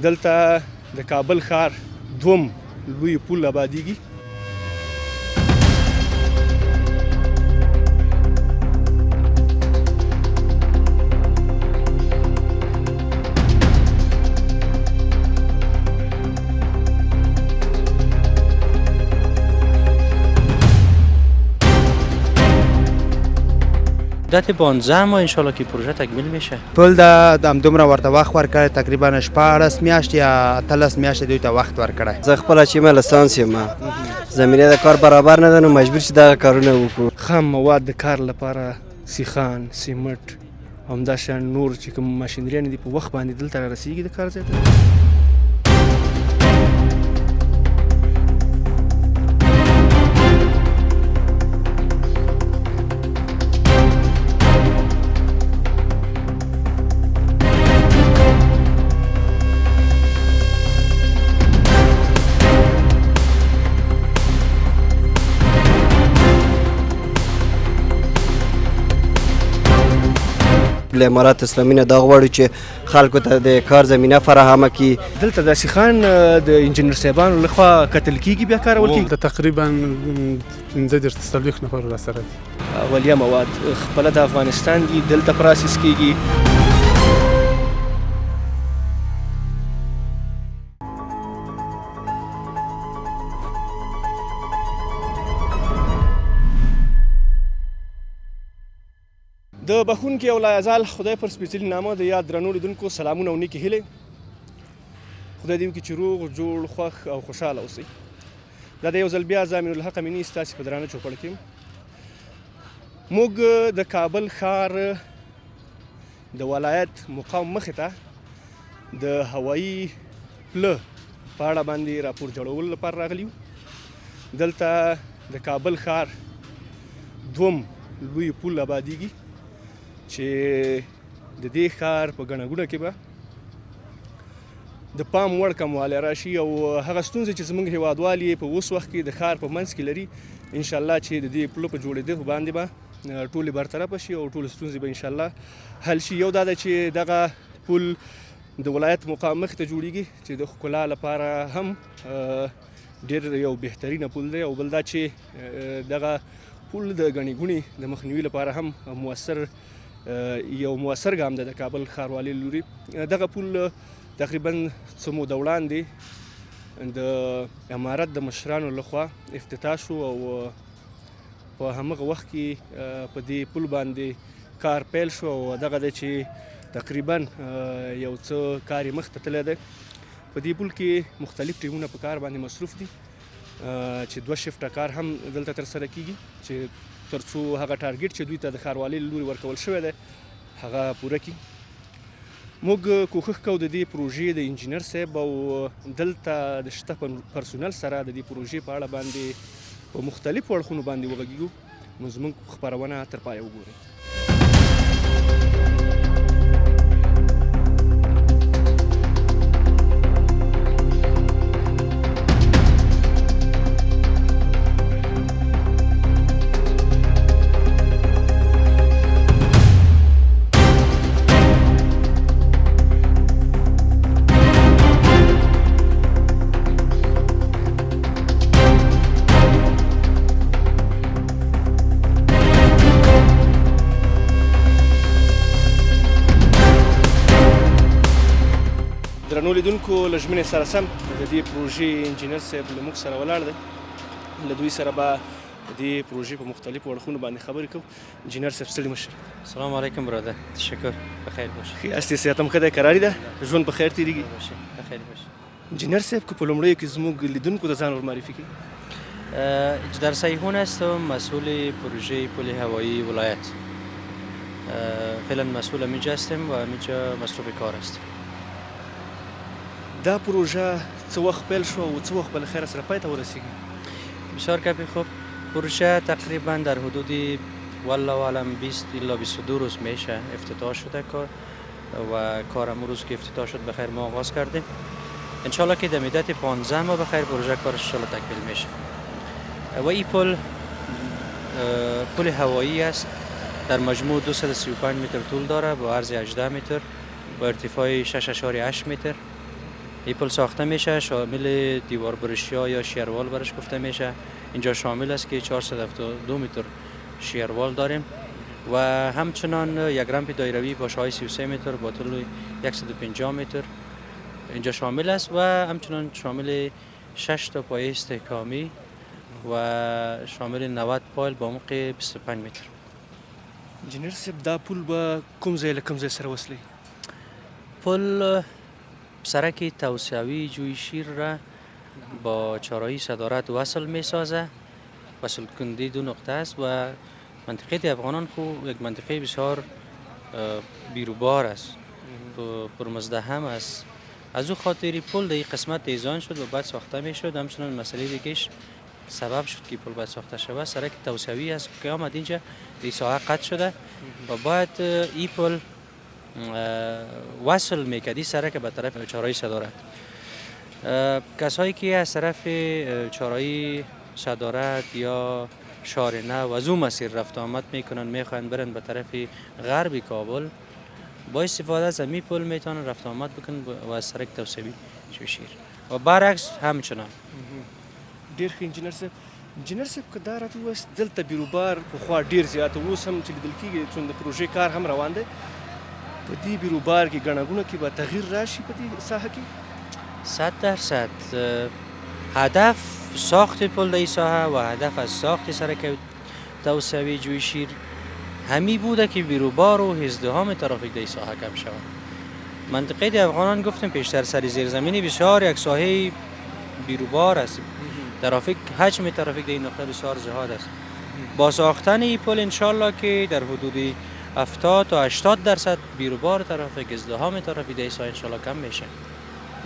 دلته د کابل ښار دوم لوی پل آبادیږي. مدت 15 ماه انشالله که پروژه تکمیل میشه. پل د دومره ورته وخت ورکړی، تقریبا 14 میاشتې یا 13 میاشتې دوی ته وخت ورکړی. زه خپله چې ما لسانس یم، زمینه د کار برابر نه ده، نو مجبور چې دغه کارونه وکړو. خام مواد د کار لپاره سیخان، سیمټ او همداشان نور چې کوم ماشینریانې دي په وخت باندې دلته رارسیږي د کار ځای ته. له امارات اسلامي نه دا غواړو چې خلکو ته د کار زمینه فراهمه کړي. دلته د سیخان د انجینر صاحبانو لخوا کتل کیږي، بیا کارول کیږي. تقریبا 15 نفر راسره دي. اولیه مواد خپله د افغانستان دي، دلته پراسس کیږي. د بخونکي او لایزال خدای پر سپېڅلي نامه د یاد درنو لیدونکو سلامونه او نیکې هیلې. خدای دې وکړي چې روغ جوړ خوښ او خوشحاله اوسئ. دا د یو ځل بیا زامن الحق امیني ستاسې په درانه چوپړ کې موږ د کابل ښار د ولایت مقام مخې ته د هوایي پله په اړه باندې راپور جوړولو لپاره راغلي یو. دلته د کابل ښار دوم لوی پل آبادیږي چې د دې ښار په ګڼه ګوڼه کې به د پام وړ کموالی راشي او هغه ستونزې چې زموږ هیوادوال یې په اوس وخت کې د ښار په منځ کې لري، انشاءالله چې د دې پلو په جوړېدو باندې به ټولې برطرفه شي او ټولې ستونزې به انشاءالله حل شي. یو دا ده چې دغه پل د ولایت مقام مخې ته جوړیږي چې د ښکلا لپاره هم ډېر یو بهترینه پل دی، او بل دا چې دغه پل د ګڼې ګوڼې د مخنیوي لپاره هم یو مؤثر ګام ده د کابل ښاروالۍ له لوري. دغه پل تقریبا څه موده وړاندې د امارت د مشرانو لخوا افتتاح شو او په همغه وخت کې په دې پل باندې کار پیل شو او دغه دی چې تقریبا یو څه کار یې مخ ته تللی دی. په دې پل کې مختلف ټیمونه په کار باندې مصروف دي چې 2 شفټه کار هم دلته ترسره کیږي چې تر څو هغه ټارګټ چې دوی ته د ښاروالۍ له لوري ورکول شوی دی هغه پوره کړي. موږ کوښښ کوو د دې پروژې د انجینر صاحب او دلته د شته پرسونل سره د دې پروژې په اړه باندې په مختلفو اړخونو باندې وغږیږو، نو زموږ خپرونه تر پایه وګورئ. درنو لیدونکو له ژمنې سره سم د دې پروژې انجینر صاحب له موږ سره ولاړ دی. له دوی سره به د دې پروژې په مختلفو اړخونو باندې خبرې کوو. انجینر صاحب ستړي مه شئ. سلام علیکم براده. تشکر. بخیر باشی. ښې هستې، صحت هم ښه دی، کراري ده، ژوند په خیر تېرېږي. بخیر باشی. انجینر صاحب که په لومړیو کې زموږ لیدونکو ته ځان ور معرفي کړي. اجدر سیحون هستم، مسئول پروژه پل هوایی ولایت. فعلا مسئول همینجا هستم و همینجا مصروف کار هستم. دا پروژه څه وخت پیل شو و څه وخت به له خیره سره پای ته ورسیږي؟ بسیار کپی خوب. پروژه تقریبا در حدود والله اعلم 20 الی 22 روز میشه افتتاح شده کار و کار امروز که افتتاح شد بخیر ما آغاز کردیم. انشالله که در مدت 15 ماه بخیر پروژه کارش انشالله تکمیل میشه. و این پل هوایی است، در مجموع 235 متر طول داره با عرض 18 متر با ارتفاع 6.8 متر این پل ساخته میشه، شامل دیوار برشیا یا شیروال برش گفته میشه. اینجا شامل است که 472 متر شیروال داریم و همچنان یک رمپ دایروی با شاهای 33 متر با طول 150 متر اینجا شامل است و همچنان شامل 6 تا پایه استحکامی و شامل 90 پایل با عمق 25 متر. انجینر صاحب دا پل به کوم ځای له کوم ځای سره وصلی؟ پل سرک توسعوی جویشیر را با چهارراهی صدارت وصل می سازه. وصل کننده دو نقطه است و منطقه افغانان خو یک منطقه بسیار بیروبار است، پرمزدحم است. از او خاطری پل در این قسمت دیزاین شد و بعد ساخته می شد. همچنان مسئله دیگهش سبب شد که پل باید ساخته شود. سرک توسعوی است که آمد اینجا در ساحه قطع شده و باید این پل وصل میکردی سرک به طرف چهارراهی صدارت. کسایی که از طرف چهارراهی صدارت یا شارنه و از اون مسیر رفت آمد میکنن میخواین برن به طرف غرب کابل، با استفاده از این پل میتونن رفت آمد بکنن و از سرک توسعوی جویشیر و برعکس همچنان. ډیر ښه انجینر صاحب. انجینر صاحب که دا راته ووایاست دلته بیروبار پخوا ډیر زیات اوس هم چې لیدل کېږي چون د پروژې کار هم روان دی، په دې بیروبار کې ګڼه ګوڼه کې به تغییر راشي په دې ساحه کې؟ 100% هدف ساخت پل در این ساحه و هدف از ساخت سرک توسعوی جویشیر همی بوده که بیروبار و ازدحام ترافیک در این ساحه کم شود. منطقه افغانان گفتیم پیشتر سری زیرزمینی بسیار یک ساحه بیروبار است. ترافیک حجم ترافیک در این نقطه بسیار زیاد است. با ساختن این پل انشالله که در حدود 70 تا 80% بیروبار ترافیک، ازدحام ترافیک در این ساحه انشالله کم میشه.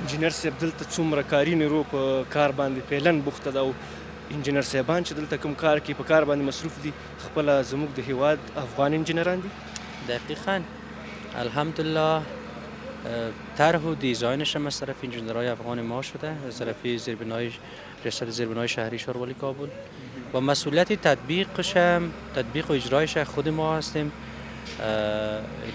انجینر صاحب دلته څومره کاري نیرو په کار باندې فعلا بوخته ده او انجینر صاحبان چې دلته کوم کار کوي په کار باندې مصروف دي خپله زموږ د هیواد افغان انجینران دي؟ دقیقاً الحمدلله طرح و دیزاینش هم از طرف انجینرهای افغان ما شده، از طرف ریاست زیربنای شهری شاروالی کابل و مسئولیت تطبیق و اجرایش خود ما هستیم.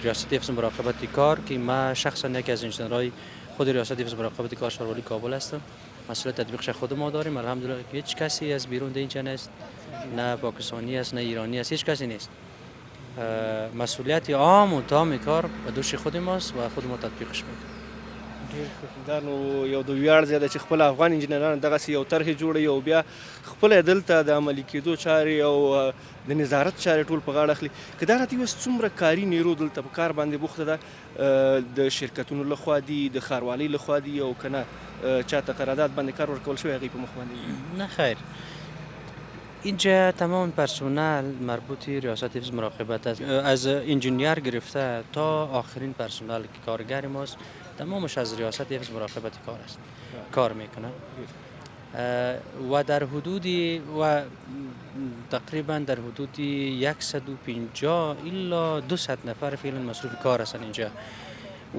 ریاست حفظ مراقبت کار که ما شخصا یکی از انجینرهای خود ریاست حفظ مراقبت کار شاروالی کابل هستم. مسئولیت تطبیقش خود ما داریم. الحمدلله هیچ کسی از بیرون اینجا نیست، نه پاکستانی است نه ایرانی است، هیچ کسی نیست. مسئولیت عام و تام کار به دوش خود ماست و خود ما تطبیقش میکنیم. دا نو یو د ویاړ ځای ده چې خپل افغان انجینران دغسې یو طرحې جوړوي او بیا خپله دلته د عملي کېدو چارې او د نظارت چارې ټول په غاړه اخلي. که دا راته ووایاست څومره کاري نیرو دلته په کار باندې بوخته ده، د شرکتونو لخوا دي، د ښاروالۍ لخوا دي او که نه چاته قرارداد باندې کار ورکول شوی هغوی په مخ باندې؟ نه خیر، اینجا تمام پرسنل مربوط ریاست حفظ مراقبت است، از انجینیر گرفته تا آخرین پرسنل که کارگر ماست تمامش از ریاست حفظ مراقبت کار است، کار میکنه و در حدود و تقریبا در حدود 150 الا 200 نفر فعلا مصروف کار هستند اینجا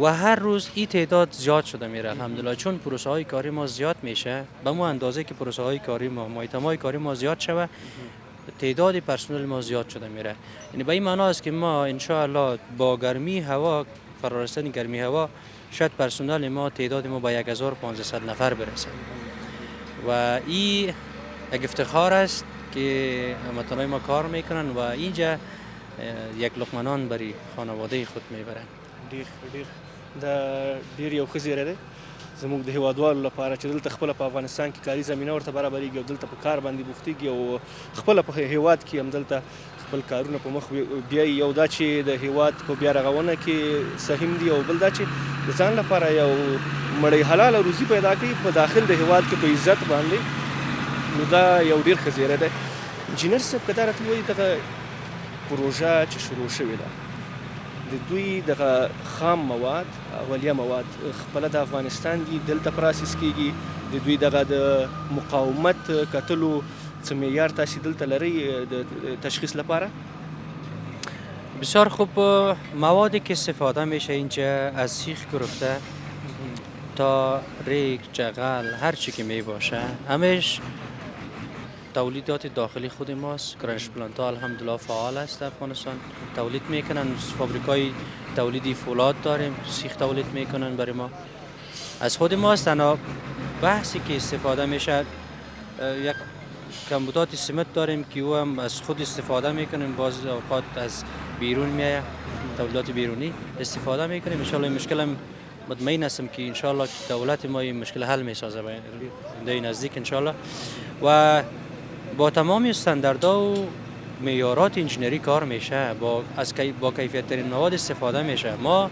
و هر روز این تعداد زیاد شده میره الحمدلله، چون پروسه های کاری ما زیاد میشه. به مو اندازه که پروسه های کاری ما مایتمای کاری ما زیاد شوه تعداد پرسنل ما زیاد شده میره. یعنی به این معنا است که ما ان شاء الله با گرمی هوا، فرارسیدن گرمی هوا، شاید پرسنل ما تعداد ما با 1500 نفر برسه و این یک افتخار است که هموطنان ما کار میکنن و اینجا یک لقمه نان برای خانواده خود میبرن. دا ډیر یو ښه زیری دی زموږ د هیوادوالو لپاره چې دلته خپله په افغانستان کې کاري زمینه ورته برابرېږي او دلته په کار باندې بوختېږي او خپله په هیواد کې هم دلته خپل کارونه په مخ بیایي. یو دا چې د هیواد په بیا رغونه کې سهم دي او بل دا چې د ځان لپاره یو مړی حلاله روزي پیدا کوي په داخل د هیواد کې په عزت باندې، نو دا یو ډیر ښه زیری دی. انجینر صاحب که دا راته ووایي دغه پروژه چې شروع شوې ده د دوی دغه خام مواد اولیه مواد خپله د افغانستان دي دلته پراسس کیږي، د دوی دغه د مقاومت کتلو څه معیار تاسې دلته لرئ د تشخیص لپاره؟ بسیار خوب. موادی که استفاده میشه اینجا از سیخ گرفته تا ریگ، جغل، هر چی که می باشه همش تولیدات داخلی خود ماست. کرنش پلانت ها الحمدلله فعال است در افغانستان، تولید میکنن. فابریکای تولیدی فولاد داریم، سیخ تولید میکنن برای ما از خود ماست. تنها بحثی که استفاده میشه یک کمبودات سمت داریم که او هم از خود استفاده میکنیم، بعضی اوقات از بیرون میایه، تولیدات بیرونی استفاده میکنیم. انشالله این مشکل هم مطمئن هستم که انشالله دولت ما این مشکل حل میسازه به نزدیک انشالله. و با تمام استانداردها و معیارات انجینری کار میشه، با کیفیت ترین مواد استفاده میشه. ما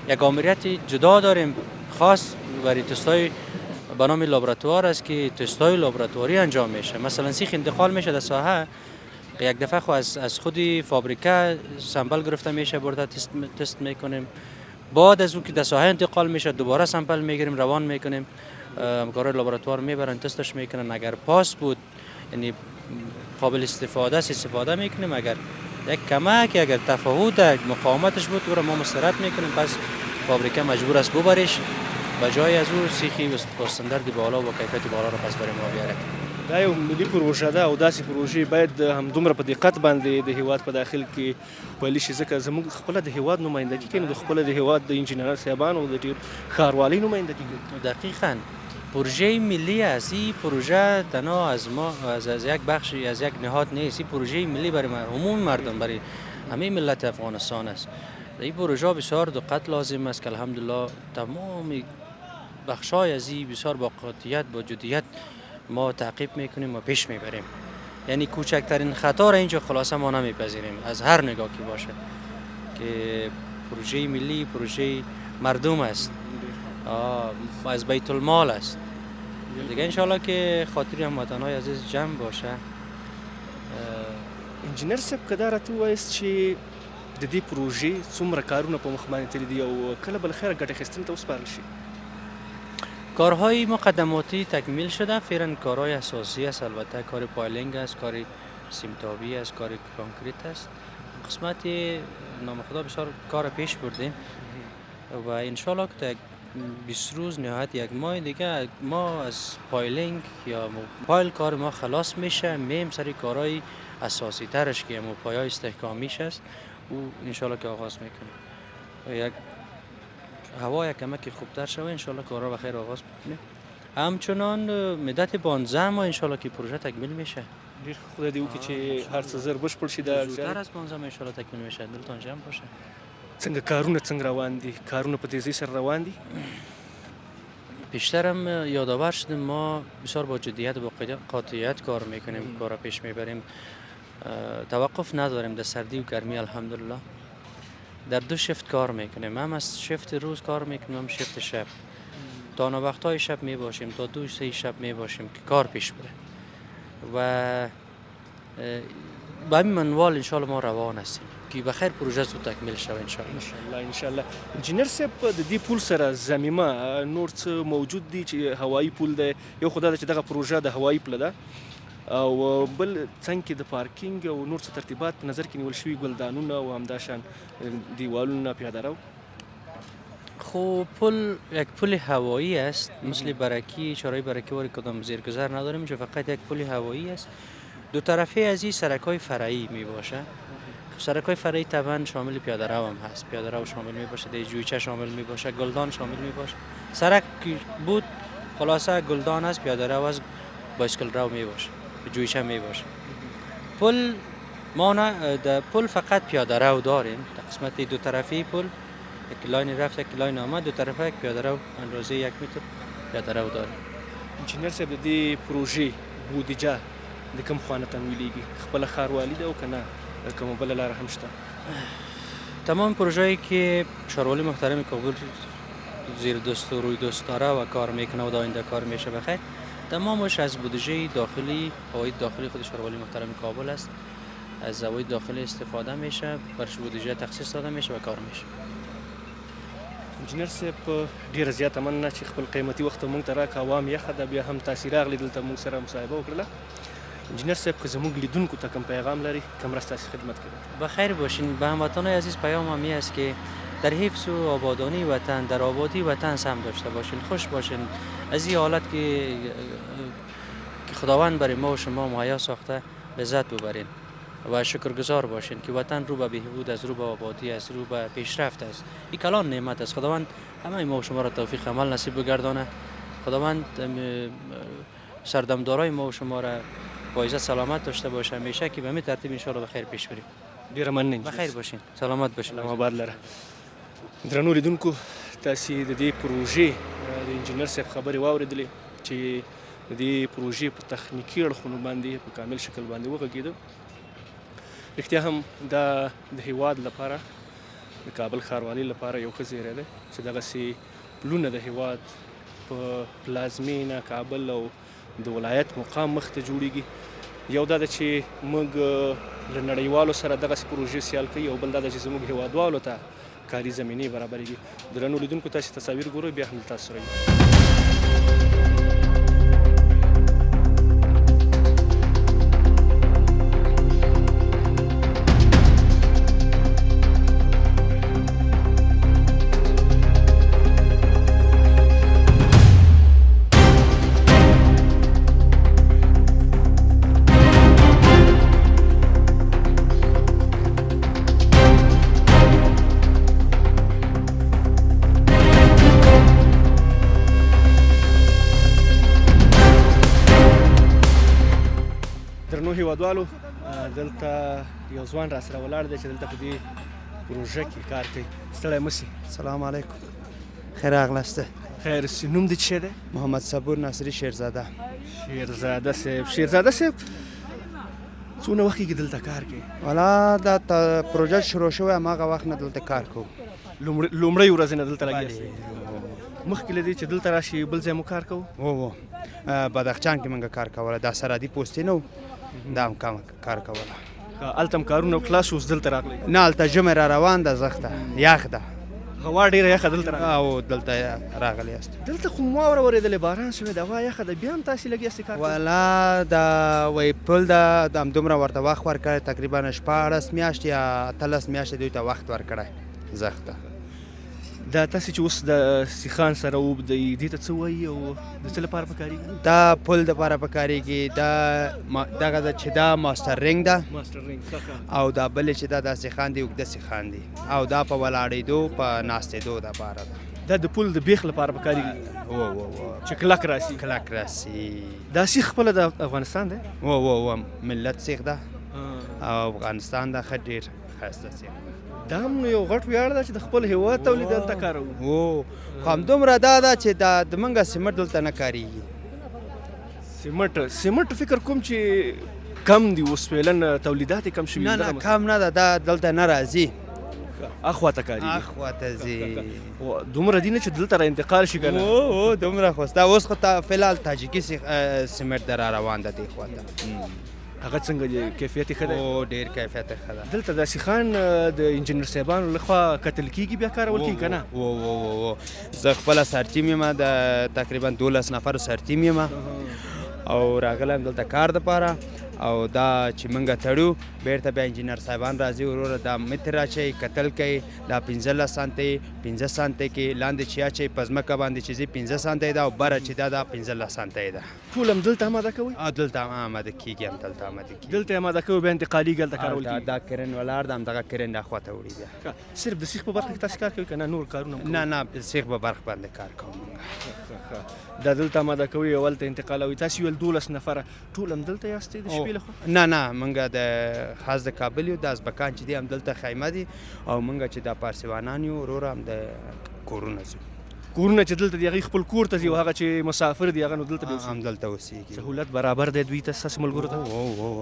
یک آمریت جدا داریم خاص برای تستای به نام لابراتوار است که تستای لابراتواری انجام میشه. مثلا سیخ انتقال میشه در ساحه، یک دفعه خو از خودی فابریکه سامپل گرفته میشه، برده تست میکنیم. بعد از اون که در ساحه انتقال میشه دوباره سامپل میگیریم، روان میکنیم، همکارای لابراتوار میبرن تستش میکنن. اگر پاس بود یعنی قابل استفاده است استفاده میکنیم، اگر یک کمک اگر تفاوت مقاومتش بود او را ما مسترد میکنیم، پس فابریکه مجبور است ببرش به جای از او سیخی با استاندارد بالا و با کیفیت بالا را پس برای ما بیاره. دا یو ملي پروژه ده او داسې پروژې باید همدومره په دقت باندې د هیواد په داخل کې پیل شي، ځکه زموږ خپله د هیواد نمایندګي کوي، نو د خپله د هیواد د انجینرانو صاحبانو د ډېر ښاروالۍ نمایندګي کوي. دقیقاً پروژه ملی است. این پروژه تنها از ما از یک بخشی از یک نهاد نیست، این پروژه ملی برای عموم مردم، برای همه ملت افغانستان است. این پروژه بسیار دقت لازم است که الحمدلله تمام بخشای از این بسیار با قاطعیت با جدیت ما تعقیب میکنیم و پیش میبریم. یعنی کوچکترین خطا را اینجا خلاصه ما نمیپذیریم از هر نگاه که باشه، که پروژه ملی پروژه مردم است، از بیت المال است دیگه. انشالله که خاطر هموطنهای عزیز جمع باشه. انجینر صاحب که دا راته ووایاست چې د دې پروژې څومره کارونه په مخ باندې تللي دي او کله بالاخره ګټه اخیستنې ته وسپارل شي؟ کارهای مقدماتی تکمیل شده، فعلا کارهای اساسی است. البته کار پایلینگ است، کار سیمتابی است، کار کانکریت است. قسمت نام خدا بسیار کار پیش بردیم و انشالله که 20 روز نهایت یک ماه دیگه ما از پایلینگ یا پایل کار ما خلاص میشه، میم سری کارهای اساسی ترش که مو پایای استحکامیش است او انشالله که آغاز میکنیم. یک هوا یک کمک خوبتر شوه انشالله کارا بخیر آغاز بکنیم. همچنان مدت 15 ماه انشالله که پروژه تکمیل میشه. ډېر خدای دې وکړي چې هر څه زر بشپړ شي. دا زودتر از 15 ماه انشالله تکمیل میشه، دلتان جمع باشه. څنګه کارونه څنګه روان دي؟ کارونه په تیزی سره روان دي؟ بیشترم یادآور شدیم ما بسیار با جدیت و با قاطعیت کار میکنیم، کارا پیش میبریم، توقف نداریم در سردی و گرمی. الحمدلله در دو شفت کار میکنیم، هم از شفت روز کار میکنیم هم شفت شب. تا وقتهای شب میباشیم، تا 2-3 شب میباشیم که کار پیش بره و به همین منوال انشالله ما روان هستیم که بخیر پروژه زود تکمیل شود انشالله. انشالله. انجینر صاحب د دې پول سره ضمیمه نور څه موجود دي چې هوایي پول دی؟ یو خو دا ده چې دغه پروژه د هوایي پله ده، او بل څنګ کې د پارکینګ او نور څه ترتیبات په نظر کې نیول شوي، ګلدانونه او همداشان دیوالونه، پیاده رو؟ خب پل یک پل هوایی است، مثل برکی چارای برکی واری کدام زیرگذر نداریم، اینجا فقط یک پل هوایی است. دو طرفه از این سرک‌های فرعی می باشه. سرک‌های فرعی طبعا شامل پیاده رو هم هست، پیاده رو شامل می باشه، دی جویچه شامل می باشه، گلدان شامل می باشه. سرک بود خلاصه گلدان است، پیاده رو است، بایسکل رو می باشه، جویچه می باشه. پل ما نه در پل فقط پیاده رو داریم، قسمت دو طرفه پل یک لاین رفت یک لاین آمد، دو طرفه یک پیاده رو اندازه 1 متر پیاده رو داریم. انجینر صاحب د دې پروژې بودیجه د کوم خوا نه تمویلیږي؟ خپله ښاروالي ده او که نه کومه بله لاره هم شته؟ تمام پروژه‌ای که ښاروالي محترم کابل زیر دست و روی دست داره و کار میکنه و آینده کار میشه بخیر، تمامش از بودجه داخلی عواید داخلی خود ښاروالي محترم کابل است. از عواید داخلی استفاده میشه، برش بودجه تخصیص داده میشه و کار میشه. انجینر صاحب ډیره زیاته مننه چې خپل قیمتي وخت مونږ ته راکړه. عوام یخه ده، بیا هم تاسې راغلي دلته مونږ سره مصاحبه وکړله. انجینر صاحب که زموږ لیدونکو ته کوم پیغام لري که مرسته ستاسې خدمت کوي؟ بخیر باشین. به هموطنان عزیز پیام همی است که در حفظ و آبادانی وطن، در آبادی وطن سهم داشته باشین، خوش باشین، از این حالت که خداوند برای ما و شما مهیا ساخته لذت ببرین. و شکرگزار باشین که وطن رو به بهبود است، رو به آبادی است، رو به پیشرفت است. این کلان نعمت است. خداوند همه ما و شما را توفیق عمل نصیب بگردانه. خداوند سردمدارای ما و شما را با عزت سلامت داشته باشه همیشه، که به همین ترتیب ان شاء الله بخیر پیش بریم. ډیره مننه. بخیر باشین، سلامت باشین. سلام آباد لره. درنو لیدونکو، تاسې د دې پروژې د انجینر صاحب خبرې واورېدلې چې د دې پروژې په تخنیکي اړخونو باندې په کامل شکل باندې وغږېده. رښتیا هم دا د هیواد لپاره، د کابل ښاروالۍ لپاره یو ښه زیری دی چې دغسې پلونه د هیواد په پلازمینه کابل او د ولایت مقام مخ ته جوړیږي. یو دا ده چې موږ له نړیوالو سره دغسې پروژې سیال کوي، او بل دا ده چې زموږ هیوادوالو ته کاري زمینې برابرېږي. درنو لیدونکو، تاسې تصاویر ګورئ، بیا هم تاسو سره یو. درنو هیوادوالو، دلته یو ځوان را سره ولاړ دی چې دلته په دې پروژه کې کار کوي. ستړی مه سي. سلام علیکم. خیر راغلاست. خیر سي. نوم دې څه دی؟ محمد صبور ناصری شیرزاده. شیرزاده صاحب. شیرزاده صاحب څونه وخت کېږي دلته کار کوي؟ والا دا پروژه شروع شوی هماغه وخت نه دلته کار کوو. لومړۍ ورځ نه دلته لګیا سئ؟ مخکې له دې چې دلته راشي بل ځای مو کار کوو؟ و بدخشان کې موږ کار کوله. دا سرحدي پوستې نه و، دا هم کار کوله. هلته هم کارونه خلاص اوس دلته راغلی؟ نه، هلته ژمی را روان ده، زخته یخ ده، هوا ډېره یخه دلته راغلی؟ او دلته راغلی یاست. دلته خو واوره ورېدلې، باران شوی ده، هوا یخه ده، بیا هم تاسې لګیا سئ کار کوئ؟ والا دا وایي پل ده، د همدومره ورته وخت ورکړی، تقریبا 14 میاشتې یا 18 میاشتې دوی ته وخت ورکړی زخته. دا تاسې چې اوس د سیخان سره وبدئ، دې ته څه وایي او د څه لپاره پکارېږي؟ دا پل دپاره پکارېږي. دغه ده چې دا ماسټر رینګ ده، ماسټر رینګ. او دا بلې چې دا سیخان دي، اوږده سیخان دي، او دا په ولاړېدو په ناستېدو دپاره ده. دا د پل د بیخ لپاره پکارېږي چې کلک راسي؟ کلک راسي. دا سیخ خپله د افغانستان دی؟ ملت سیخ ده او افغانستان ده، ښه ډېر ښایسته سیخ ده. دا هم یو غټ ویاړ ده چې د خپل هیواد تولید دلته کاروو. خو همدومره دا ده چې د موږ سیمټ دلته نه کارېږي. سیمټ فکر کوم چې کم دي اوس فعلا، تولیدات یې کم شوي؟ نه کم نه ده، دا دلته نه راځي، اخواته کارېږي. اخواته ځي. دومره دي نه چې دلته را انتقال شي که نه؟ دومره خو ستا اوس خو فلحال تاجکي سیمټ ده را روان ده دې خواته. هغه څنګه دی؟ کیفیت یې ښه دی؟ ډېر کیفیت یې ښه ده. دلته د سیخان د انجینر صاحبانو لخوا کتل کېږي، بیا کارول کېږي که نه؟ زه خپله سرټیم یم، د تقریبا 12 نفرو سرټیم یم، او راغلی یم دلته کار دپاره. او دا چې موږ تړو، بیرته بیا انجینر صاحبان راځي، وروره دا متر اچوي، کتل کوي، دا 15 سانتۍ 15 سانتۍ کې لاندې چې اچوي په ځمکه باندې چې ځي 15 سانتۍ ده، او بره چې دا 15 سانتۍ ده. ټول هم دلته آماده کوئ؟ دلته هم آماده کېږي، هم دلته آماده کېږي. دلته آماده کوئ، بیا انتقالېږي، هلته کارول کېږي؟ دا کرن ولاړ ده، همدغه کرن اخواته وړي بیا. صرف د سیخ په برخه کې تاسې کار کوئ که نه نور کارونه هم کوئ؟ نه سیخ په برخه باندې کار کوم. دا دلته آماده کوئ او هلته انتقالوئ. تاسې ویل 12 نفره، ټول هم دلته یاستئ د شپې لخوا؟ نه موږ د خاص د کابل یو، د ازبکان چې دي هم دلته خیمه دي، او موږ چې د پارسیوانان یو، وروره هم د کورونه ځو. کورونه چې دلته دي هغوی خپل کور ته ځي، او هغه چې مسافر دي هغه نو دلته هم دلته اوسېږي. سهولت برابر دی دوی ته، ستاسې ملګرو ته؟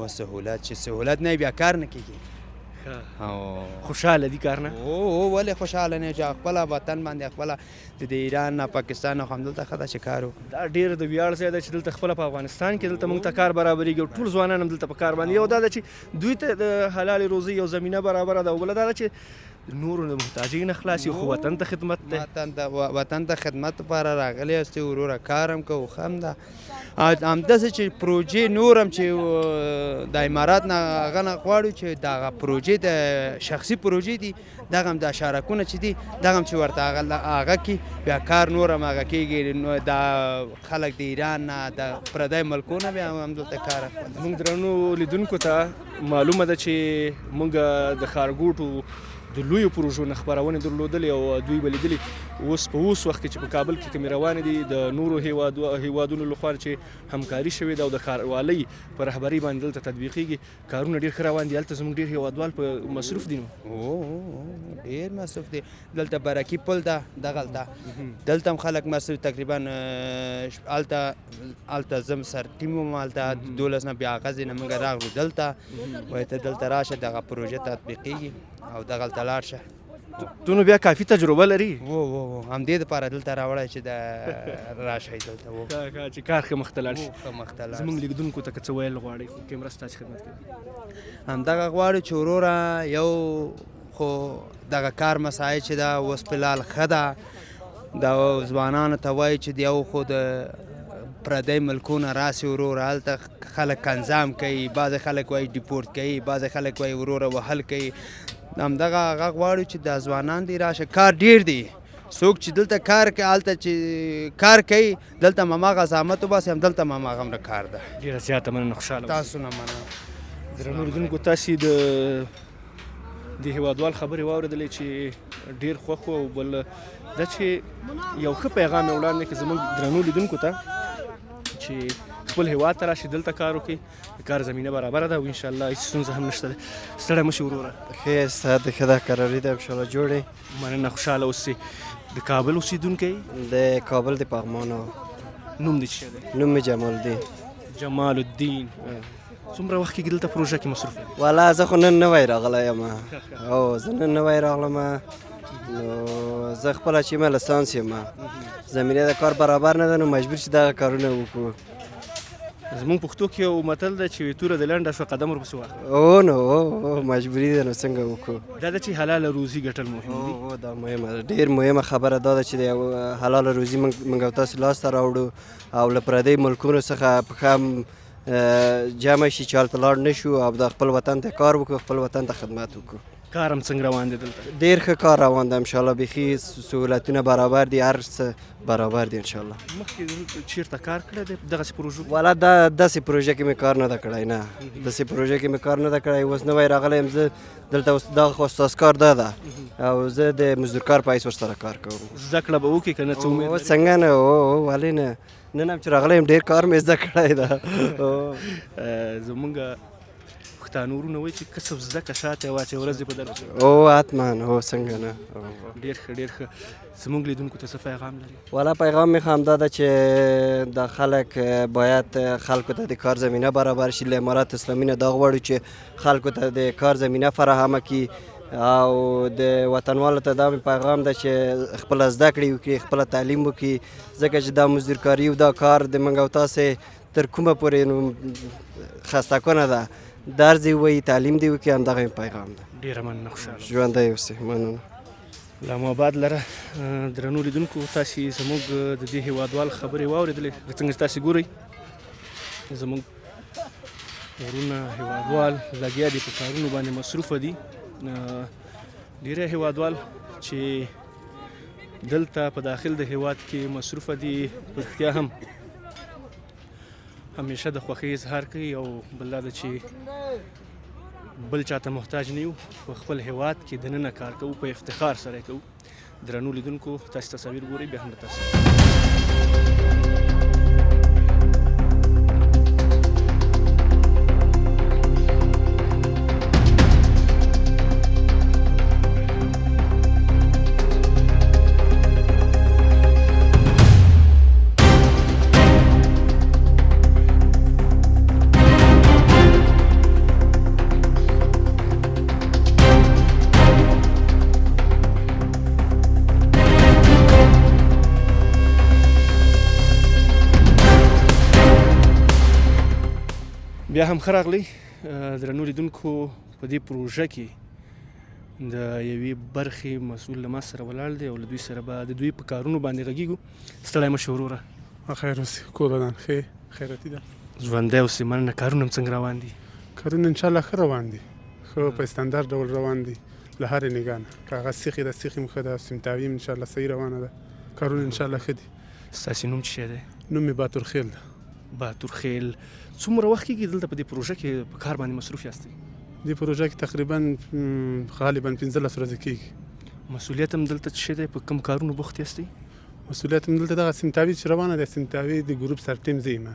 سهولت چې سهولت نه بیا کار نه کېږي. خوشحاله دي کار نه؟ ولې خوشحاله نه، چې خپله وطن باندې خپله د ایران نه پاکستان نه خو همدلته ښه ده چې کار وکړو. دا ډېر د ویاړ ځای ده چې دلته خپله په افغانستان کې دلته موږ ته کار برابرېږي، او ټول ځوانان هم دلته په کار باندې. یو دا ده چې دوی ته د حلالې روزۍ یو زمینه برابره ده، او بله دا ده چې نورو د محتاجۍ نه خلاص یو خو وطن ته خدمت دی وطن ته خدمت لپاره راغلی یاستې وروره کار هم کوو ښه هم ده همداسې چې پروژې نور هم چې د امارات نه هغه نه غواړو چې دغه پروژې د شخصي پروژې دي دغه هم د شارکونه چې دي دغه هم چې ورته هغه کې بیا کار نور هم هغه کېږي نو د خلک د ایران نه د پردی ملکونه بیا هم دلته کار اخلي. موږ درنو لیدونکو ته معلومه ده چې موږ د ښارګوټو د لویو پروژو نه خپرونې درلودلې او دوی به لیدلي اوس په اوس وخت کې چې په کابل کې کومې روانې دي د نورو هیوادونو لخوا چې همکاري شوې ده او د ښاروالۍ په رهبرۍ باندې دلته تطبیقیږي کارونه ډېر ښه روان دي. هلته زموږ ډېر هیوادوال په مصروف دي. ډېر مصروف دي. دلته برکي پل ده دغلته دلته هم خلک مصروف تقریبا هلته زم سر ټیم وم هلته 12 نه بیا غزې نه موږ راغلو دلته وایي ته دلته راشه دغه پروژه تطبیقیږي او دغلته لاړ شه. تو نو بیا کافي تجربه لري همدې دپاره دلته راوړی چې د راشئ دلته چې کار ښه مخته لاړ شي. زموږ لیدونکو ته که څه ویل غواړئ خو کیمره ستاسې خدمت کوي همدغه غواړو چې وروره یو خو دغه کار مسایل چې ده اوس فلحال ښه ده د ځوانانو ته وایي چې د یو خو د پردی ملکونه راسي وروره هلته خلک کنظام کوي بعضې خلک وایي ډیپورت کوي بعضې خلک وایي وروره وهل کوي همدغه هغه غواړو چې دا ځوانان دي راشه کار ډیر دی څوک چې دلته کار کوي هلته چې کار کوي دلته هم هماغه زحمت وباسي هم دلته هم هماغه همره کار ده. ډېره زیاته مننه خوشحاله تاسو نه مننه. درنو لیدونکو تاسې د هیوادوال خبرې واورېدلې چې ډېر خوښ او بل دا چې یو ښه پیغام یې وړاندې کړي زموږ درنو لیدونکو ته چې خپل هیواد ته راشي دلته کار وکړي د کار زمینه برابره ده او انشاءالله هېڅ ستونزه هم نشته ده. ستړی مه شي وروره. ښه ساعت ښه ده قراري ده انشاءالله جوړې مننه خوشحاله اوسئ. د کابل اوسېدونکی د کابل د پغمان نوم دې څه دی؟ نوم مې جمال الدین. جمال الدین. څومره وخت کېږي دلته پروژه کې مصروف یم؟ والا زه خو نن نوی راغلی یم او زه نن نوی راغلم نو زه خپله چې یم لسانس یم زمینه د کار برابر نه ده نو مجبور چې دغه کارونه وکړو. زموږ پښتو کې یو متل ده چې توره د لنډه شوه قدم ورپسې واخله. او نو مجبوري ده نو څنګه وکړو. دا ده چې حلاله روزي ګټل مهم دي. او دا مهمه ده ډېر مهمه خبره دا ده چې د حلاله روزي موږ او تاسو لاسته راوړو او له پردی ملکونو څخه پښه جمع شي چې هلته لاړ نه شو او د خپل وطن ته کار وکړو خپل وطن ته خدمت وکړو. کار هم څنګه روان دی دلته؟ ډېر ښه کار روان ده انشاءالله بیخي سهولتونه برابر دي هر څه برابر دي انشاءالله. مخکې چېرته کار کړی دی دغسې پروژو؟ والا دا داسې پروژه کې مې کار نه ده کړی نه داسې پروژه کې مې کار نه ده کړی اوس نوی راغلی یم زه دلته اوس دغه خو استاذکار دا ده او زه د مزدورکار په حیث ورسره کار کوم. زده کړه به وکړې که نه څه امید لرې؟ څنګه نه ولې نه نن هم چې راغلی یم ډېر کار مې زده کړی ده. زمونږ پښتانه ورونه وایي چې کسب زده کړه شاته یې واچوه ورځ دې په در اچوه. او حتما هو څنګه نه. ډېر ښه ډېر ښه. زموږ لیدونکو ته څه پیغام لري؟ والا پیغام مې همدا ده چې د خلک باید خلکو ته د کار زمینه برابر شي. له امارات اسلامي نه دا غواړو چې خلکو ته د کار زمینه فراهمه کړي او د وطنوالو ته دا پیغام ده چې خپله زده کړې وکړي خپله تعلیم وکړي ځکه چې دا مزدورکاري او دا کار د موږ او تاسې تر کومه پورې خسته کنه ده درس دې ووایي تعلیم دې وکړي همدغه پیغام ده. ډېره مننه خوشحاله. ژوندی اوسئ. مننه. له مابعد لره درنو لیدونکو تاسې زموږ د دې هیوادوال خبرې واورېدلې څنګه چې تاسې ګورئ زموږ ورونه هیوادوال لګیا دي په کارونو باندې مصروفه دي. ډېری هیوادوال چې دلته په داخل د هیواد کې مصروفه دي په رښتیا هم همیشه د خوښۍ اظهار کوي او بل دا ده چې بل چاته محتاج نه یو په خپل هیواد کې دننه کار کوو په افتخار سره کوو. درنو لیدونکو تاسې تصاویر ګورئ بیا هم د تاسو بیا هم ښه راغلی. درنو لیدونکو په دې پروژه کې د یوې برخې مسؤل له ما سره ولاړ دی او له دوی سره به د دوی په کارونو باندې غږیږو. ستړی مه شې وروره. خیر اوسې، کور ودان ښې خیراتي ده. ژوندی اوسې، مننه. کارونه هم څنګه روان دي؟ کارونه انشاءالله ښه روان دي، ښه په استاندارد ډول روان دي له هرې نګاه نه. که هغه سیخې ده سیخې هم ښه ده، سمتاوي هم انشاءالله صحیح روانه ده. کارونه انشاءالله ښه دي. ستاسې نوم څه شی دی؟ نوم مې باتورخیل ده. باتورخیل. څومره وخت کېږي دلته په دې پروژه کې په کار باندې مصروف یاستئ؟ دې پروژه کې تقریبا غالبا 15 ورځې کېږي. مسؤلیت هم دلته څه شی دی؟ په کوم کارونو بوخت یاستئ؟ مسؤلیت هم دلته دغه سمتاوي چې روانه ده، سمتاوي د ګروپ سر ټیم زه یم.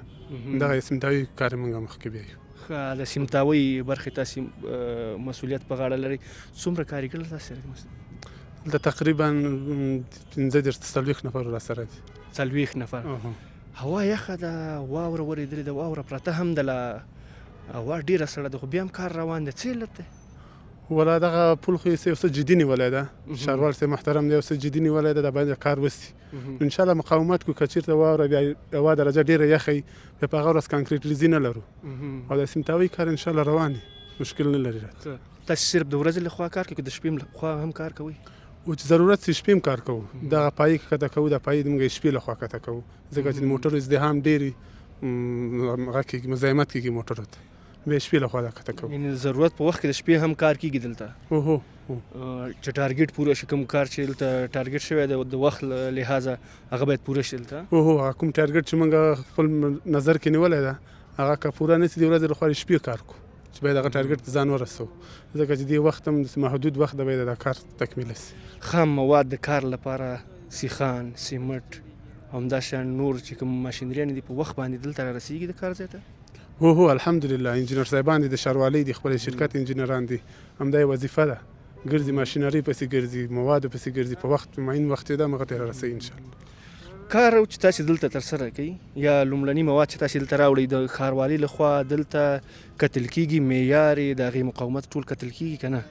دغه سمتاوي کار موږ مخکې بیایو. ښه، د سمتاوي برخې تاسې مسؤلیت په غاړه لرئ. څومره کارګر تاسې سره؟ دلته تقریبا 15-40 نفر راسره دي. 40 نفر. هوا یخه ده، واوره ورېدلې ده، واوره پرته هم ده، هوا ډېره سړه ده، خو بیا هم کار روان دی. څه علت دی؟ ولا دغه پول خو یې یو څه جدي نیولی ده. ښاروال صاحب محترم دی، یو څه جدي نیولی ده، د باندې کار وسي. انشاءالله مقاومت کوو. که چېرته واوره بیا هوا درجه ډېره یخه وي، بیا په هغه ورځ کانکریټریزي نه لرو او د سمتاوي کار انشاءالله روان دی، مشکل نه لري راته. تاسې صرف د ورځې لخوا کار کوئ که د شپې لخوا هم کار کوئ؟ او چې ضرورت شي شپې هم کار کوو. دغه پایې کښته کوو، د پایې موږ شپې لخوا کښته کوو، ځکه چې د موټرو ازدحام ډېر وي، هغه کېږي مزاحمت کېږي موټرو ته، بیا شپې لخوا دا کښته کوو. یعنې ضرورت په وخت کې د شپې هم کار کېږي دلته؟ هو چې ټارګېټ پوره شي، کوم کار چې دلته ټارګېټ شوی دی د وخت له لحاظه هغه باید پوره شي دلته؟ هغه کوم ټارګېټ چې موږ خپل نظر کې نیولی ده هغه که پوره نه شي د ورځې لخوا شپې کار کوو چې باید هغه ټارګېټ ته ځان ورسوو، ځکه چې دې وخت هم محدود وخت ده، باید دا کار تکمیله شي. خام مواد د کار لپاره سیخان، سیمټ او همداشان نور چې کوم ماشینریانې دي په وخت باندې دلته رارسېږي د کار ځای ته؟ هو الحمدلله انجینر صاحبان دي، د ښاروالۍ دي، خپل شرکت انجینران دي، همدا یې وظیفه ده، ګرځي ماشینري پسې ګرځي، موادو پسې ګرځي، په وخت معین وخت چې ده هغه ته یې رارسوي انشاءالله. کار چې تاسې دلته ترسره کوي یا لومړني مواد چې تاسې دلته راوړئ د ښاروالۍ لخوا دلته کتل کېږي، معیار یې د هغې مقاومت ټول کتل کېږي که نه؟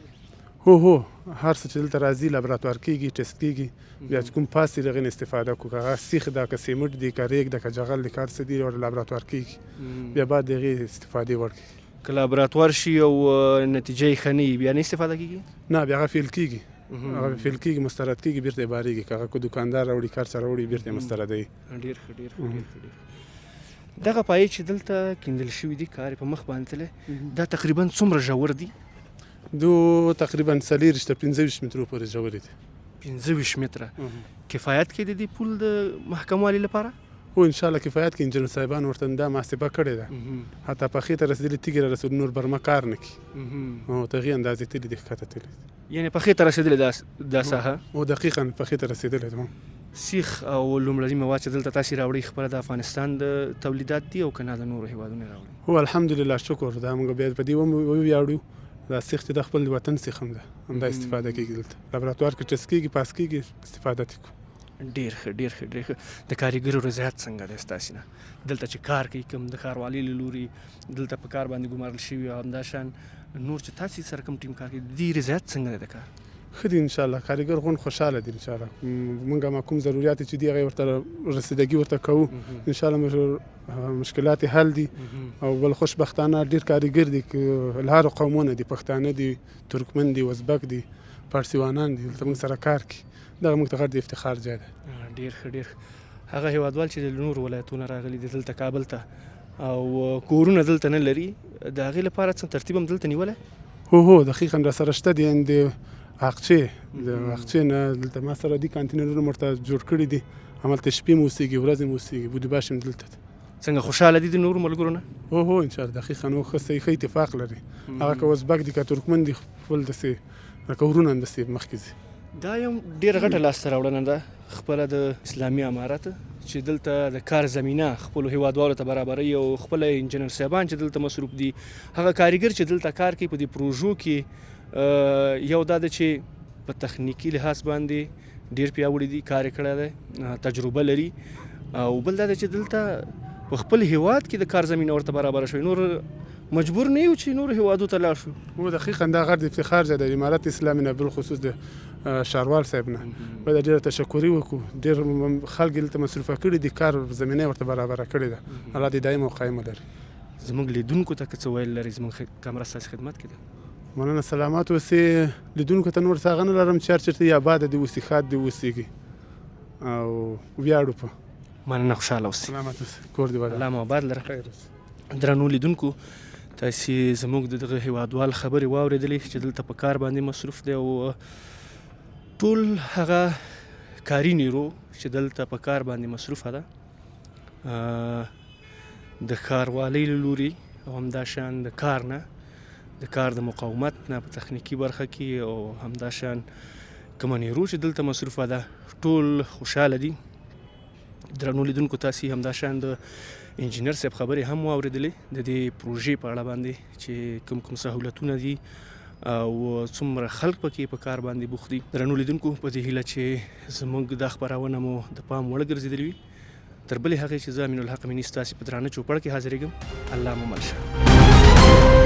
هو هر څه چې دلته راځي لابراتوار کېږي، ټیسټ کېږي، بیا چې کوم پاس دي د هغې نه استفاده کوو، که هغه سیخ ده، که سیمټ دي، که ریګ ده، که جغل دی، که هر څه دي لابراتوار کېږي، بیا باید د هغې استفادې وړ کړي. که لابراتوار شي او نتیجه یې ښه نه وي بیا نه استفاده کېږي؟ نه، بیا هغه فیل کېږي، هغه فیل کېږي، مسترد کېږي، بیرته یې بارېږي. که هغه که دوکاندار راوړي کار چا راوړي بیرته یې مستردوي. ډېر ښه، ډېر ښه. دغه پایې چې دلته کیندل شوي دي، کار یې په مخ باندې تللی، دا تقریبا څومره ژور دي؟ دو تقریبا 40-25 مترو پورې ژورې دي. 25 متره. کفایت کوي د دې پول د محکموالي لپاره؟ هو انشاءالله کفایت کوي. انجینر صاحبان ورته دا محاسبه کړې ده، حتی پخې ته رسېدلي، تیږې را رسېدلي، نور برمه کار نه کوي او تغې اندازې تللي دي، ښکته تللي دي. یعنې پخې ته رسېدلې دا ساحه؟ او دقیقا پخې ته رسېدلې ده. سیخ او لومړني مواد چې دلته تاسې راوړئ خپله د افغانستان د تولیدات دي او که نه د نورو هېوادونو راوړئ؟ هو الحمدلله شکر، دا موږ بیا په دې وویاړو، دا سیخ چې د خپل وطن سیخ هم ده، همدا استفاده کېږي دلته، لابراتوار کې ټسټ کېږي، پاس کېږي، استفاده ترې کوو. ډېر ښه، ډېر ښه، ډېر ښه. د کارګرو رضایت څنګه دی ستاسې نه؟ دلته چې کار کوي، کوم د ښاروالۍ له لوري دلته په کار باندې ګمارل شوي او همداشان نور چې تاسې سره کوم ټیم کار کوي، د دې رضایت څنګه دی د کار؟ ښه دي انشاءالله، کارګر غون خوشحاله دي انشاءالله. موږ هم کوم ضرورت چې دي هغه ورته رسیدګي ورته کوو، انشاءالله مشکلات حل دي. او بل خوشبختانه ډېر کارګر دي، له هر قومونه دي، پښتانه دي، ترکمن دي، ازبک دي، پارسیوانان دي، دلته موږ سره کار کوي. دغه موږ ته غټ د افتخار ځای ده. ډېر ښه، ډېر ښه. هغه هېوادوال چې د نورو ولایتونو راغلي دي دلته کابل ته او کورونه دلته نه لري، د هغې لپاره څه ترتیب هم دلته نیولی؟ هو دقیقا را سره شته دي. د اقچې نه دلته ما سره دي کانتینرونه ورته جوړ کړي دي، هملته شپې مو اوسېږي، ورځې مو اوسېږي، بودیباش هم دلته ده. څنګه خوشحاله دي د نورو ملګرو نه؟ هو انشاءالله دقیقا نو ښه صحیح ښه اتفاق لري. هغه که ازبک دي، که ترکمن دي، خپل داسې لکه ورونه هم داسې مخکې ځي. دا یو ډېره غټه لاسته راوړنه ده خپله د اسلامي امارت چې دلته د کار زمینه خپلو هېوادوالو ته برابروي او خپله انجینر صاحبان چې دلته مصروف دي، هغه کارګر چې دلته کار کوي په دې پروژو کې، یو دا ده چې په تخنیکي لحاظ باندې ډېر پیاوړي دي، کار یې کړی دی، تجربه لري، او بل دا ده چې دلته په خپل هېواد کې د کار زمینه ورته برابره شوې، نور مجبور نه یو چې نور هېوادو ته لاړ شو. هو دقیقا دا غټ د افتخار ځای د امارت اسلامي نه، بالخصوص د ښاروال صاحب نه باید ډېره تشکري وکړو. ډېر خلک دلته مصروفه کړي دي، کار زمینه ورته برابره کړې ده، الله دې دایم او قایم ولري. زموږ لیدونکو ته که څه ویل لرئ؟ زموږ کامره ستاسې خدمت کې ده. مننه سلامات اوسې لیدونکو ته نور څه هغه نه لرم چې هر چېرته یې آباده دې اوسي ښاد دې اوسېږي او ویاړو په مننه خوشحاله اوسئ سلامت اوسئ کور دې ودان الله مو آباد لره خیر اوسئ درنو لیدونکو تاسې زموږ د دغه هیوادوال خبرې واورېدلې چې دلته په کار باندې مصروف دی او ټول هغه کاري نیرو چې دلته په کار باندې مصروفه ده د ښاروالۍ له لوري او همداشان د کار نه د کار د مقاومت نه په تخنیکي برخه کې او همداشان کومه نیرو چې دلته مصروفه ده ټول خوشحاله دي درنو لیدونکو تاسې همداشان د انجینر صاحب خبرې هم واورېدلې د دې پروژې په اړه باندې چې کوم سهولتونه دي او څومره خلک پکې په کار باندې بوخت دي درنو لیدونکو په دې هیله چې زموږ دا خپرونه مو د پام وړ ګرځېدلې وي تر بلې هغې چې زه امین الحق میني ستاسې په درانه چوپړ کې حاضرېږم الله مو مل شه